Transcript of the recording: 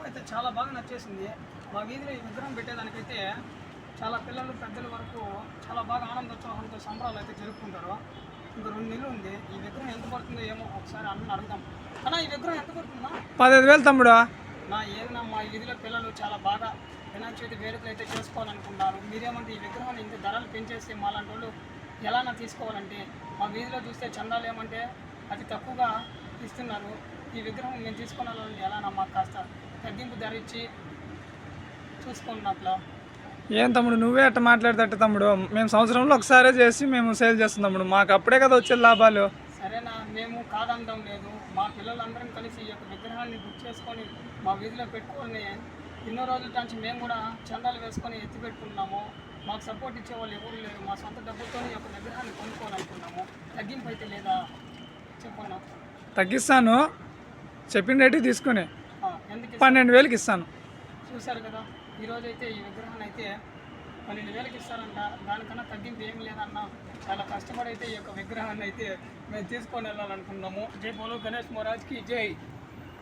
అయితే చాలా బాగా నచ్చేసింది. మా వీధిలో ఈ విగ్రహం పెట్టేదానికైతే చాలా పిల్లలు పెద్దల వరకు చాలా బాగా ఆనందోత్సాహంతో సంబరాలు అయితే జరుపుకుంటారు. ఇంకా 2 నెలలు ఉంది. ఈ విగ్రహం ఎంత పడుతుందో ఏమో ఒకసారి అన్నని అడుగుదాం. అన్న ఈ విగ్రహం ఎంత పడుతుందా? 15,000 తమ్ముడు. ఏదైనా మా వీధిలో పిల్లలు చాలా బాగా వినాయక చవితి వేడుకలు అయితే చేసుకోవాలనుకుంటున్నారు. మీరేమంటే ఈ విగ్రహాన్ని ఇంత ధరలు పెంచేసి మాలాంటి వాళ్ళు ఎలానా తీసుకోవాలంటే మా వీధిలో చూస్తే చందాలు ఏమంటే అతి తక్కువగా ఇస్తున్నారు. ఈ విగ్రహం మేము తీసుకోవాలంటే ఎలానా మాకు కాస్త తగ్గింపు ధర ఇచ్చి చూసుకున్నట్లా. ఏం తమ్ముడు నువ్వే అట్ట మాట్లాడతట్టు తమ్ముడు. మేము సంవత్సరంలో ఒకసారే చేసి మేము సేల్ చేస్తాం తమ్ముడు. మాకు అప్పుడే కదా వచ్చే లాభాలు. సరేనా, మేము కాదనడం లేదు. మా పిల్లలందరం కలిసి ఈ యొక్క విగ్రహాన్ని బుక్ చేసుకొని మా వీధిలో పెట్టుకొని ఎన్నో రోజుల నుంచి మేము కూడా చందాలు వేసుకొని ఎత్తి పెట్టుకుంటున్నాము. మాకు సపోర్ట్ ఇచ్చే వాళ్ళు ఎవరు లేరు. మా సొంత డబ్బులతో ఈ యొక్క విగ్రహాన్ని కొనుక్కోవాలనుకున్నాము. తగ్గింపు అయితే లేదా చెప్పన్నా? తగ్గిస్తాను, చెప్పిన రేటుకి తీసుకుని ఎందుకు 12,000కి ఇస్తాను. చూశారు కదా, ఈరోజైతే ఈ విగ్రహాన్ని అయితే 12,000కి ఇస్తారంట. దానికన్నా తగ్గింపు ఏం లేదన్న. చాలా కష్టపడి అయితే ఈ యొక్క విగ్రహాన్ని అయితే మేము తీసుకొని వెళ్ళాలనుకున్నాము. జై బోలో గణేష్ మహారాజ్కి జై.